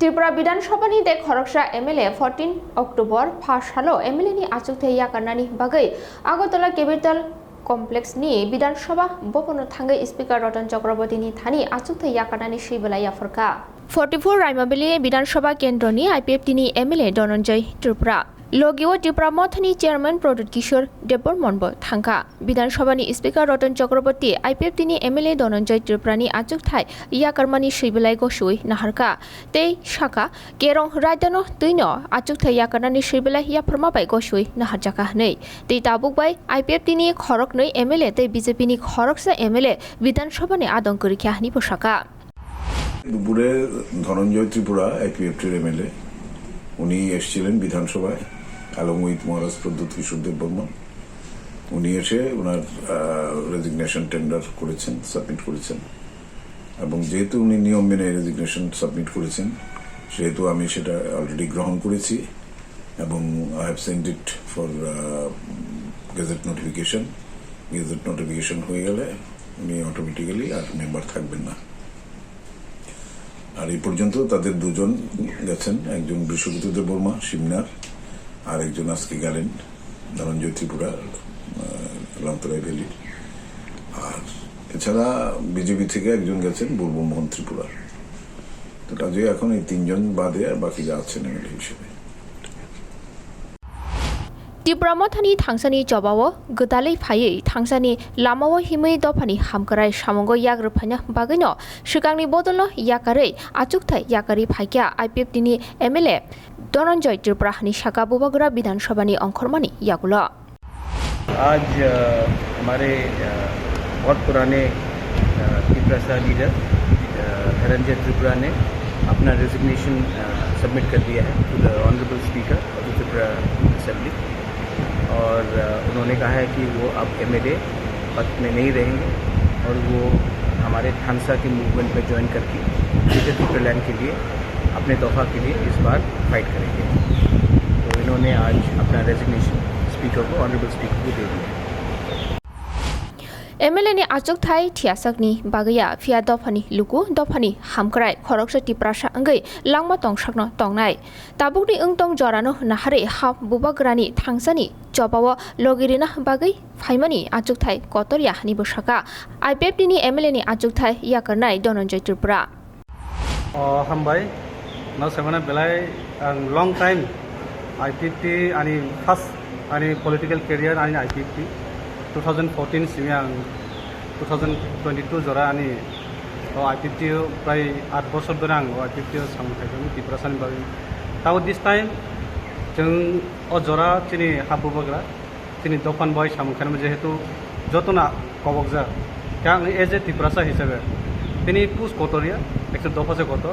त्रिपुरा विधानसभानि दे खरगसा MLA 14 October first सालो MLA नि आचुकथाय याकारनानि बागै आगरतला केपिटल कमप्लेक्सनि विधानसभा भवन थांगै स्पीकर रतन चक्रवर्तीनि थानि आचुकथाय याकारनानि सैबोला याफरका 44 रायमाबिलि विधानसभा केन्द्रनि आईपीएफटिनि एमएलए धनंजय त्रिपुरा लोगियो त्रिपुरा मथनि चेयरमैन प्रदुत किशोर देबबर्मनबो थांखा विधानसभानि स्पीकर रतन चक्रवर्ती आईपीएफटिनि एमएलए धनंजय त्रिपुरानि आचुकथाय याकारमानि सैबोलाय गसुइ नाहारका तै शाखा केरं रायदानो तैनो आचुकथाय याकारनानि सैबोलाय याफरमाबाय गसुइ नाहारजाका नै तै ताबुकबाय आईपीएफटिनि खरगनै एमएलए तै बीजेपीनि खरगसा एमएलए विधानसभानि आदंकरिख्यानि पोशाका দুপুরে ধনঞ্জয় ত্রিপুরা আইপিএফটির এমএলএ উনি এসেছিলেন বিধানসভায় অ্যালং উইথ মহারাজ প্রদ্যুৎ কিশোর দেববর্মন উনি এসে ওনার রেজিগনেশন টেন্ডার করেছেন সাবমিট করেছেন এবং যেহেতু উনি নিয়ম মেনে রেজিগনেশন সাবমিট করেছেন সেহেতু আমি সেটা অলরেডি গ্রহণ করেছি এবং I have send it for gazette notification হয়ে গেলে উনি অটোমেটিক্যালি আর মেম্বার থাকবেন না আর এই পর্যন্ত তাদের দুজন গেছেন একজন বিশ্বজিৎ দেববর্মা শিবনার আর একজন আজকে গেলেন ধনঞ্জয় ত্রিপুরা লংতরাই ভ্যালি আর এছাড়া বিজেপি থেকে একজন গেছেন বুর্বমোহন ত্রিপুরা তো কাজে এখন এই তিনজন বাদে আর বাকি যা আছেন এমএলএ হিসেবে त्रिपुरा मथानि थांसानि जबावो गोदालै फायै थांसानि लामावो हिमै दफानि हामकराय सामंगो याग्रोफानो बागैनो सिगांनि बदलनो याकारै आचुकथाय याकारि फायक्या आईपीएफटिनि एमएलए धनंजय त्रिपुरानि शाखा बुबागरा विधानसभानि अंखरमानि यागुलो आज हमारे बहुत पुराने त्रिपुरा लीडर धनंजय त्रिपुरा ने अपना रेजिग्नेशन सबमिट कर दिया है to the honourable speaker of the Tripura assembly और उन्होंने कहा है कि वो अब एमएलए पद में नहीं रहेंगे और वो हमारे थानसा के मूवमेंट में ज्वाइन करके ग्रेटर त्रिपुरा लैंड के लिए अपने दफा के लिए इस बार फाइट करेंगे तो इन्होंने आज अपना रेजिग्नेशन स्पीकर को ऑनरेबल स्पीकर को दे दिया एमएलए नि आचुकथाय थियासाकनि बागैया फिया दफानि लुकु दफानि हामकराय खरगसा त्रिपुरासा अंगै लांमा तंसाकनो तंनाय ताबुकनि ओंतं जरानो नाहारे हा बुबाग्रानि थांसानि जबावो लगिरिना बागै फाइमानि आचुकथाय कतरिया नि बसाका आईपीएफटिनि एमएलए नि आचुकथाय याकारनाय धनंजय त्रिपुरा हामबाय नाव सेमाना बेलाय लंग टाइम आईपीएफटी आणि फर्स्ट आणि पॉलिटिकल करियर आणि आईपीएफटी 2014 सिमी आं 2022 जरा आनी आईपीएफटी प्राय 8 बছर धरे आं आईपीएफटी सामथायखौ त्रिपुरासानि बागै ताव दिस टाइम जों जरा चिनि हाबुबग्रा चिनि दफान बय सामखान जेहेतु जतना कबकजा क्या एज ए त्रिपुरासा हिसाबै তিনি পুস কটরিয়া একশো দফা से কত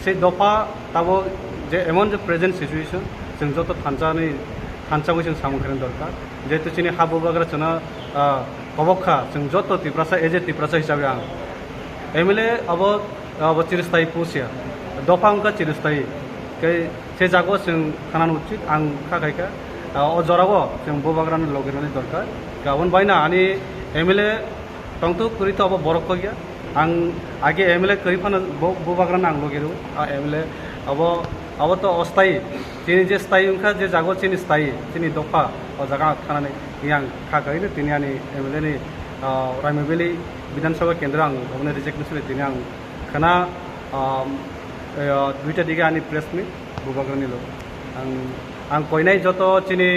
সেই দফা তাব যে এমন যে প্রেজেন্ট সিচুয়েশন जों যত थानसाखौ जों सामखानो दरकार जेहेतु चिनि हाबुबग्रा जोंना कबखा जों जत त्रिपुरासा एज ए त्रिपुरासा हिसाबै आं एमएलए अब चिरस्थायी पुसिया दफा उनका चिरस्थायी से जागो जों खानानो उचित आं खाखायखा जराबो जों बुबाग्रानो लगिरनानै दरकार गाबोन बायना आनि एमएलए टंतु करितो अब बरक गया आं आगे एमएलए करिफानो बुबाग्रानो आं लगिरो एमएलए अब तो अस्थायी चिनि जे स्थायी उनका जे जागो चिनि स्थायी चिनि दफा और जगह खानानै आं खाखायनो दिनै आंनि एमएलए नि रायमाबिलि विधानसभा केन्द्र आं गभर्नर रिजेक्टनेसन दिनै आं खाना दुईटा दिगे आंनि प्रेस मिट बुबाग्रानि लग आं कयनाय जत चिनि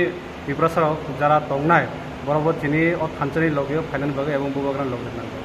त्रिपुरासाराव जारा दंनाय बराबर चिनि थानसानि लगियो फाइनाल बागै एवं बुबाग्रानि लगिरनांगौ